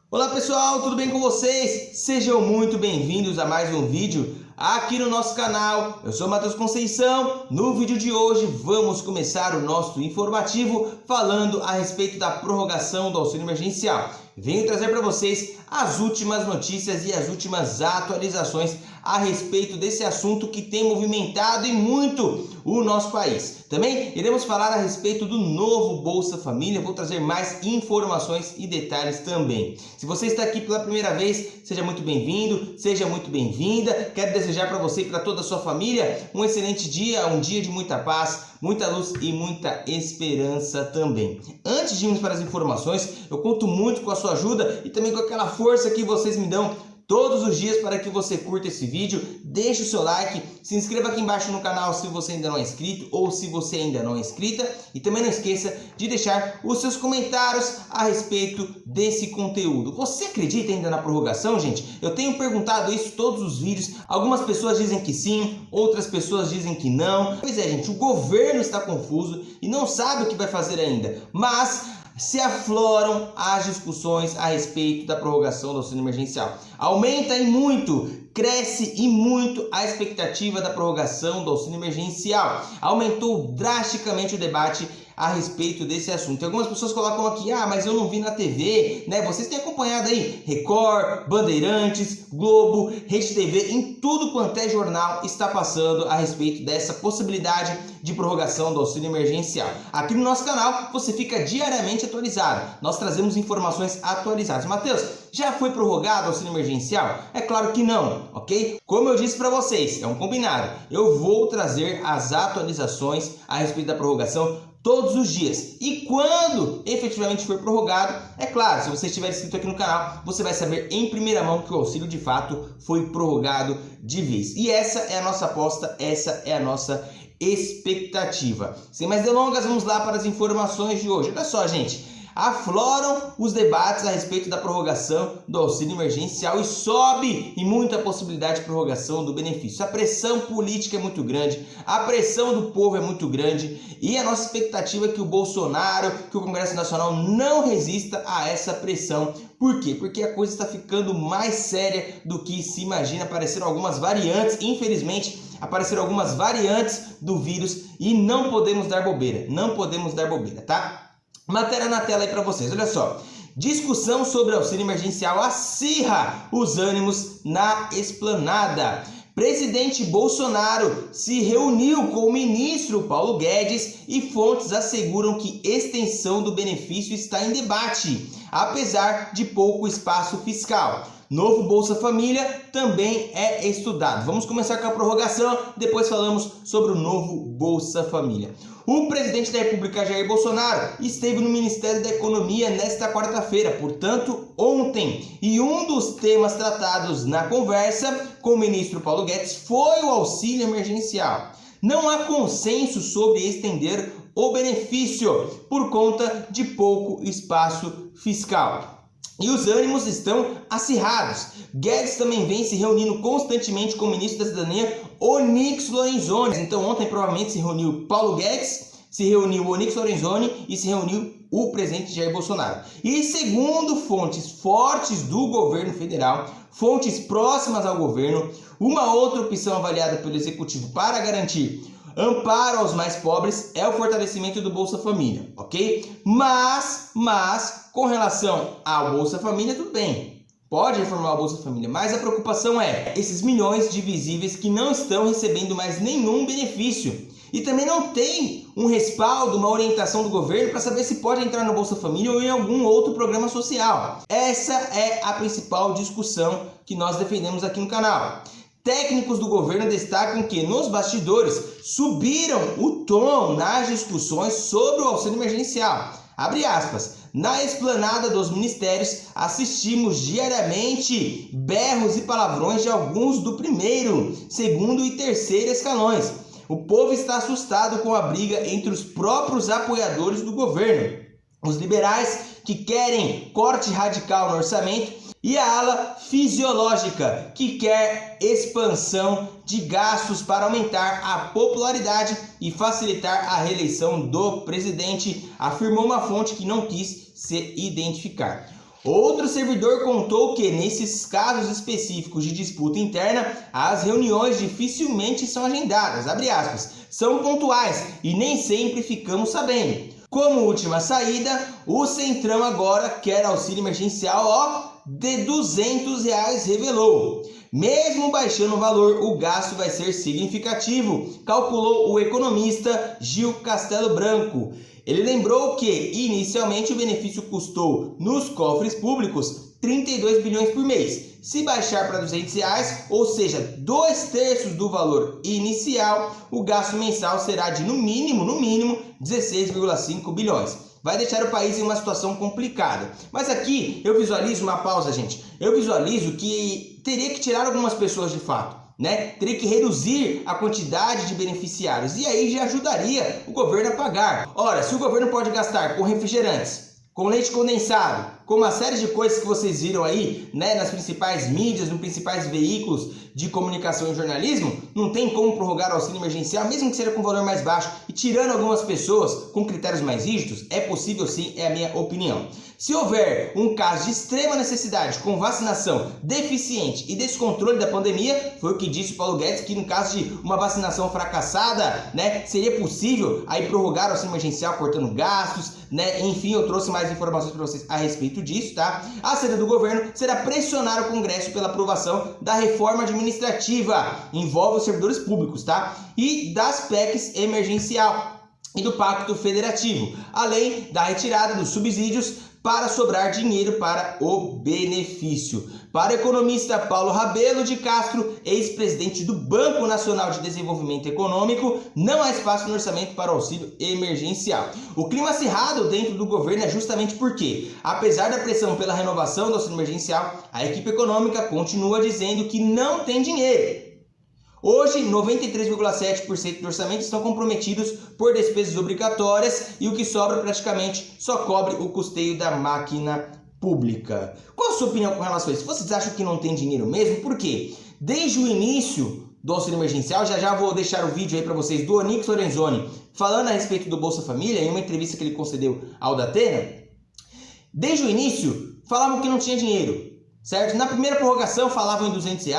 Olá pessoal, tudo bem com vocês? Sejam muito bem-vindos a mais um vídeo aqui no nosso canal. Eu sou Matheus Conceição. No vídeo de hoje vamos começar o nosso informativo falando a respeito da prorrogação do auxílio emergencial. Venho trazer para vocês as últimas notícias e as últimas atualizações a respeito desse assunto que tem movimentado e muito o nosso país. Também iremos falar a respeito do novo Bolsa Família, vou trazer mais informações e detalhes também. Se você está aqui pela primeira vez, seja muito bem-vindo, seja muito bem-vinda. Quero desejar para você e para toda a sua família um excelente dia, um dia de muita paz, muita luz e muita esperança também. Antes de irmos para as informações, eu conto muito com a sua ajuda e também com aquela força que vocês me dão todos os dias para que você curta esse vídeo, deixe o seu like, se inscreva aqui embaixo no canal se você ainda não é inscrito ou se você ainda não é inscrita e também não esqueça de deixar os seus comentários a respeito desse conteúdo. Você acredita ainda na prorrogação, gente? Eu tenho perguntado isso todos os vídeos, algumas pessoas dizem que sim, outras pessoas dizem que não. Pois é, gente, o governo está confuso e não sabe o que vai fazer ainda, mas se afloram as discussões a respeito da prorrogação do auxílio emergencial. Aumenta e muito, cresce e muito a expectativa da prorrogação do auxílio emergencial. Aumentou drasticamente o debate a respeito desse assunto. Algumas pessoas colocam aqui, mas eu não vi na TV, né? Vocês têm acompanhado aí Record, Bandeirantes, Globo, Rede TV, em tudo quanto é jornal está passando a respeito dessa possibilidade de prorrogação do auxílio emergencial. Aqui no nosso canal você fica diariamente atualizado. Nós trazemos informações atualizadas. Matheus, já foi prorrogado o auxílio emergencial? É claro que não, ok? Como eu disse para vocês, é um combinado. Eu vou trazer as atualizações a respeito da prorrogação todos os dias. E quando efetivamente for prorrogado, é claro, se você estiver inscrito aqui no canal, você vai saber em primeira mão que o auxílio de fato foi prorrogado de vez. E essa é a nossa aposta, essa é a nossa expectativa. Sem mais delongas, vamos lá para as informações de hoje. Olha só, gente. Afloram os debates a respeito da prorrogação do auxílio emergencial e sobe e muita possibilidade de prorrogação do benefício. A pressão política é muito grande, a pressão do povo é muito grande e a nossa expectativa é que o Bolsonaro, que o Congresso Nacional não resista a essa pressão. Por quê? Porque a coisa está ficando mais séria do que se imagina. Apareceram algumas variantes, infelizmente, apareceram algumas variantes do vírus e não podemos dar bobeira, tá? Matéria na tela aí para vocês, olha só. Discussão sobre auxílio emergencial acirra os ânimos na esplanada. Presidente Bolsonaro se reuniu com o ministro Paulo Guedes e fontes asseguram que extensão do benefício está em debate, apesar de pouco espaço fiscal. Novo Bolsa Família também é estudado. Vamos começar com a prorrogação, depois falamos sobre o novo Bolsa Família. O presidente da República, Jair Bolsonaro, esteve no Ministério da Economia nesta quarta-feira, portanto, ontem. E um dos temas tratados na conversa com o ministro Paulo Guedes foi o auxílio emergencial. Não há consenso sobre estender o benefício por conta de pouco espaço fiscal. E os ânimos estão acirrados. Guedes também vem se reunindo constantemente com o ministro da Cidadania, Onyx Lorenzoni. Então ontem provavelmente se reuniu Paulo Guedes, se reuniu Onyx Lorenzoni e se reuniu o presidente Jair Bolsonaro. E segundo fontes fortes do governo federal, fontes próximas ao governo, uma outra opção avaliada pelo executivo para garantir amparo aos mais pobres é o fortalecimento do Bolsa Família, ok? Mas com relação ao Bolsa Família, tudo bem. Pode reformar o Bolsa Família, mas a preocupação é esses milhões de invisíveis que não estão recebendo mais nenhum benefício. E também não tem um respaldo, uma orientação do governo para saber se pode entrar no Bolsa Família ou em algum outro programa social. Essa é a principal discussão que nós defendemos aqui no canal. Técnicos do governo destacam que nos bastidores subiram o tom nas discussões sobre o auxílio emergencial. Abre aspas. Na esplanada dos ministérios, assistimos diariamente berros e palavrões de alguns do primeiro, segundo e terceiro escalões. O povo está assustado com a briga entre os próprios apoiadores do governo, os liberais que querem corte radical no orçamento e a ala fisiológica, que quer expansão de gastos para aumentar a popularidade e facilitar a reeleição do presidente, afirmou uma fonte que não quis se identificar. Outro servidor contou que, nesses casos específicos de disputa interna, as reuniões dificilmente são agendadas, abre aspas, são pontuais e nem sempre ficamos sabendo. Como última saída, o Centrão agora quer auxílio emergencial de R$200, revelou. Mesmo baixando o valor, o gasto vai ser significativo, calculou o economista Gil Castelo Branco. Ele lembrou que, inicialmente, o benefício custou, nos cofres públicos, 32 bilhões por mês. Se baixar para R$200, ou seja, 2/3 do valor inicial, o gasto mensal será de, no mínimo, 16,5 bilhões. Vai deixar o país em uma situação complicada. Mas aqui eu visualizo uma pausa, gente. Eu visualizo que teria que tirar algumas pessoas de fato, né? Teria que reduzir a quantidade de beneficiários e aí já ajudaria o governo a pagar. Ora, se o governo pode gastar com refrigerantes, com leite condensado, com uma série de coisas que vocês viram aí, né, nas principais mídias, nos principais veículos de comunicação e jornalismo, não tem como prorrogar o auxílio emergencial, mesmo que seja com valor mais baixo e tirando algumas pessoas com critérios mais rígidos, é possível sim, é a minha opinião. Se houver um caso de extrema necessidade com vacinação deficiente e descontrole da pandemia, foi o que disse o Paulo Guedes, que no caso de uma vacinação fracassada, né, seria possível aí prorrogar o auxílio emergencial cortando gastos, né, enfim, eu trouxe mais informações para vocês a respeito disso, tá? A saída do governo será pressionar o Congresso pela aprovação da reforma administrativa, envolve os servidores públicos, tá? E das PECs emergencial e do Pacto Federativo, além da retirada dos subsídios para sobrar dinheiro para o benefício. Para o economista Paulo Rabelo de Castro, ex-presidente do Banco Nacional de Desenvolvimento Econômico, não há espaço no orçamento para o auxílio emergencial. O clima acirrado dentro do governo é justamente porque, apesar da pressão pela renovação do auxílio emergencial, a equipe econômica continua dizendo que não tem dinheiro. Hoje, 93,7% do orçamento estão comprometidos por despesas obrigatórias e o que sobra praticamente só cobre o custeio da máquina pública. Qual a sua opinião com relação a isso? Vocês acham que não tem dinheiro mesmo? Por quê? Desde o início do auxílio emergencial, já vou deixar o vídeo aí para vocês do Onyx Lorenzoni falando a respeito do Bolsa Família, em uma entrevista que ele concedeu ao Datena. Desde o início, falavam que não tinha dinheiro. Certo? Na primeira prorrogação falavam em R$200,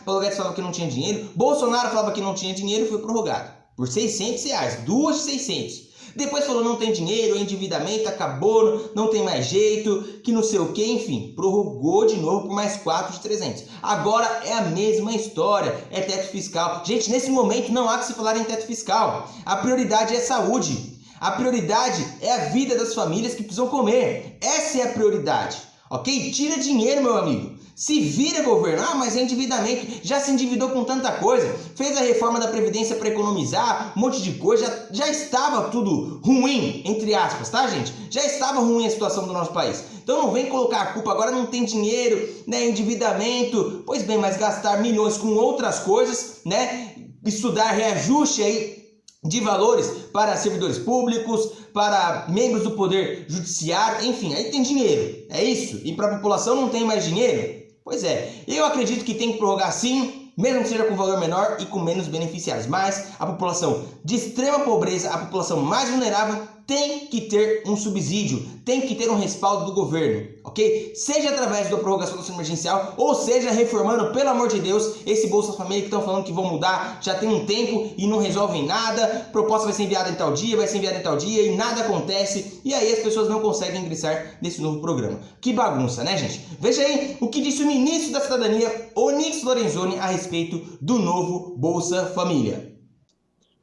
Paulo Guedes falava que não tinha dinheiro, Bolsonaro falava que não tinha dinheiro e foi prorrogado por R$600, 2 de 600. Depois falou não tem dinheiro, endividamento, acabou, não tem mais jeito, que não sei o que, enfim, prorrogou de novo por mais 4 de 300. Agora é a mesma história, é teto fiscal. Gente, nesse momento não há que se falar em teto fiscal, a prioridade é saúde, a prioridade é a vida das famílias que precisam comer, essa é a prioridade. Ok? Tira dinheiro, meu amigo. Se vira, governo. Ah, mas é endividamento. Já se endividou com tanta coisa. Fez a reforma da Previdência para economizar, um monte de coisa. Já estava tudo ruim, entre aspas, tá, gente? Já estava ruim a situação do nosso país. Então não vem colocar a culpa. Agora não tem dinheiro, né? Endividamento. Pois bem, mas gastar milhões com outras coisas, né? Estudar reajuste aí de valores para servidores públicos, para membros do Poder Judiciário, enfim, aí tem dinheiro, é isso? E para a população não tem mais dinheiro? Pois é, eu acredito que tem que prorrogar sim, mesmo que seja com valor menor e com menos beneficiários, mas a população de extrema pobreza, a população mais vulnerável, tem que ter um subsídio, tem que ter um respaldo do governo, ok? Seja através da prorrogação do auxílio emergencial, ou seja reformando, pelo amor de Deus, esse Bolsa Família que estão falando que vão mudar, já tem um tempo e não resolvem nada, proposta vai ser enviada em tal dia, vai ser enviada em tal dia e nada acontece, e aí as pessoas não conseguem ingressar nesse novo programa. Que bagunça, né, gente? Veja aí o que disse o ministro da Cidadania, Onyx Lorenzoni, a respeito do novo Bolsa Família.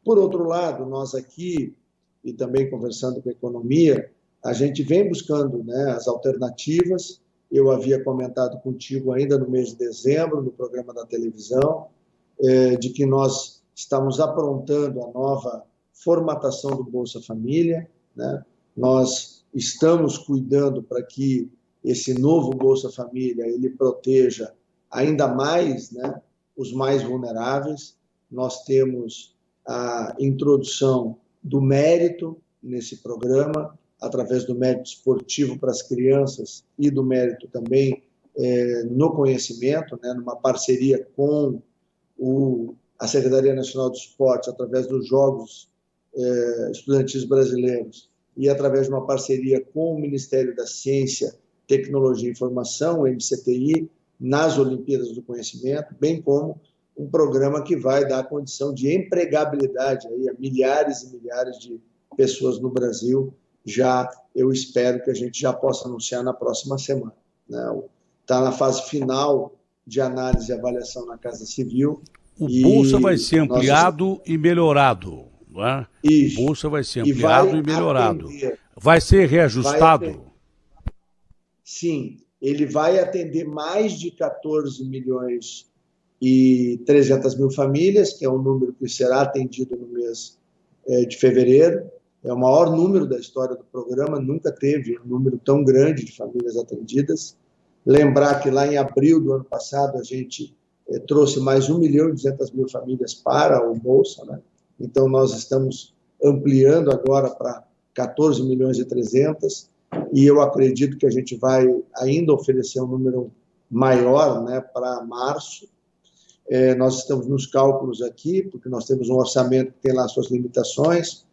Por outro lado, nós aqui, e também conversando com a economia, a gente vem buscando, né, as alternativas. Eu havia comentado contigo ainda no mês de dezembro, no programa da televisão, de que nós estamos aprontando a nova formatação do Bolsa Família, né? Nós estamos cuidando para que esse novo Bolsa Família ele proteja ainda mais, né, os mais vulneráveis. Nós temos a introdução do mérito nesse programa, através do mérito esportivo para as crianças e do mérito também no conhecimento, né, numa parceria com a Secretaria Nacional do Esporte, através dos Jogos Estudantis Brasileiros e através de uma parceria com o Ministério da Ciência, Tecnologia e Informação, o MCTI, nas Olimpíadas do Conhecimento, bem como um programa que vai dar condição de empregabilidade aí a milhares e milhares de pessoas no Brasil. Eu espero que a gente já possa anunciar na próxima semana, né? Está na fase final de análise e avaliação na Casa Civil. O Bolsa vai ser ampliado e melhorado, não é? Isso. O Bolsa vai ser ampliado e melhorado. Atender, vai ser reajustado? Sim, ele vai atender mais de 14 milhões e 300 mil famílias, que é um número que será atendido no mês de fevereiro. É o maior número da história do programa, nunca teve um número tão grande de famílias atendidas. Lembrar que lá em abril do ano passado a gente trouxe mais 1 milhão e 200 mil famílias para o Bolsa, né? Então nós estamos ampliando agora para 14 milhões e 300, e eu acredito que a gente vai ainda oferecer um número maior, né, para março. Nós estamos nos cálculos aqui, porque nós temos um orçamento que tem lá suas limitações.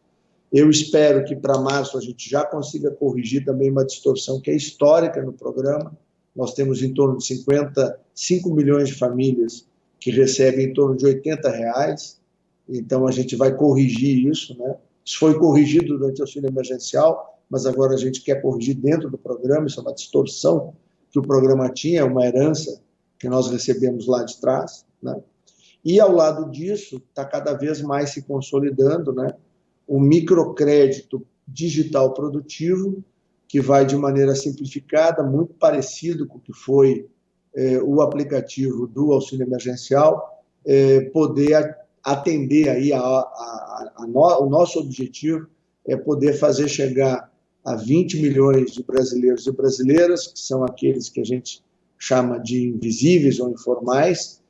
Eu espero que para março a gente já consiga corrigir também uma distorção que é histórica no programa. Nós temos em torno de 55 milhões de famílias que recebem em torno de R$80, então a gente vai corrigir isso, né? Isso foi corrigido durante o auxílio emergencial, mas agora a gente quer corrigir dentro do programa. Isso é uma distorção que o programa tinha, uma herança que nós recebemos lá de trás, né? E ao lado disso, está cada vez mais se consolidando, né, o microcrédito digital produtivo, que vai de maneira simplificada, muito parecido com o que foi o aplicativo do auxílio emergencial, poder atender aí o nosso objetivo é poder fazer chegar a 20 milhões de brasileiros e brasileiras, que são aqueles que a gente chama de invisíveis ou informais,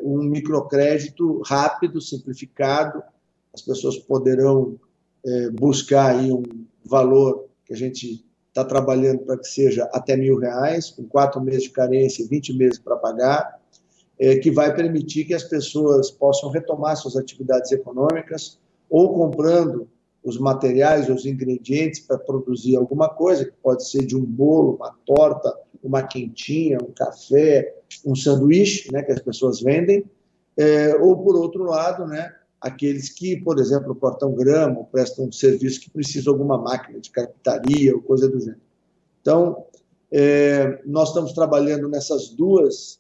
um microcrédito rápido, simplificado. As pessoas poderão buscar aí um valor que a gente está trabalhando para que seja até R$1.000, com 4 meses de carência e 20 meses para pagar, que vai permitir que as pessoas possam retomar suas atividades econômicas, ou comprando os materiais, os ingredientes para produzir alguma coisa, que pode ser de um bolo, uma torta, uma quentinha, um café, um sanduíche, né, que as pessoas vendem, ou, por outro lado, né, aqueles que, por exemplo, cortam grama, ou prestam um serviço que precisa de alguma máquina de carpintaria ou coisa do gênero. Então, nós estamos trabalhando nessas duas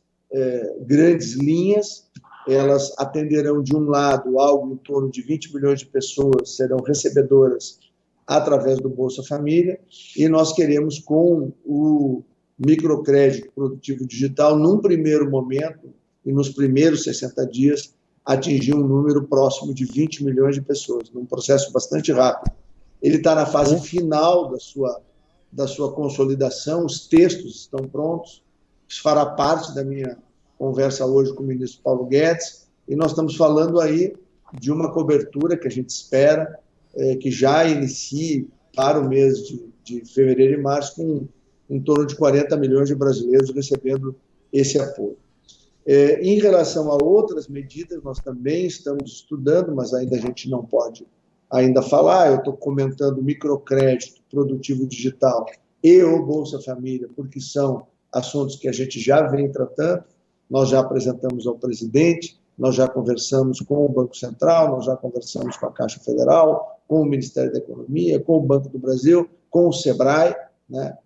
grandes linhas. Elas atenderão, de um lado, algo em torno de 20 milhões de pessoas serão recebedoras através do Bolsa Família, e nós queremos, com o microcrédito produtivo digital, num primeiro momento, e nos primeiros 60 dias, atingir um número próximo de 20 milhões de pessoas, num processo bastante rápido. Ele está na fase final da sua consolidação, os textos estão prontos, isso fará parte da minha conversa hoje com o ministro Paulo Guedes, e nós estamos falando aí de uma cobertura que a gente espera que já inicie para o mês de fevereiro e março, com em torno de 40 milhões de brasileiros recebendo esse apoio. Em relação a outras medidas, nós também estamos estudando, mas ainda a gente não pode ainda falar. Eu estou comentando o microcrédito produtivo digital e o Bolsa Família, porque são assuntos que a gente já vem tratando. Nós já apresentamos ao presidente, nós já conversamos com o Banco Central, nós já conversamos com a Caixa Federal, com o Ministério da Economia, com o Banco do Brasil, com o SEBRAE, né?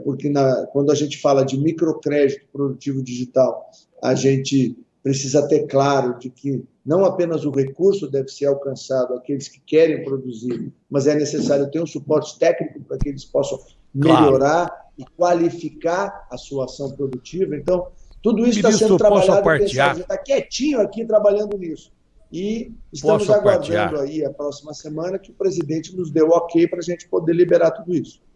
Porque quando a gente fala de microcrédito produtivo digital, a gente precisa ter claro de que não apenas o recurso deve ser alcançado àqueles que querem produzir, mas é necessário ter um suporte técnico para que eles possam melhorar e qualificar a sua ação produtiva. Então, tudo isso está sendo trabalhado, a gente está quietinho aqui trabalhando nisso. E estamos aguardando aí a próxima semana que o presidente nos dê o ok para a gente poder liberar tudo isso.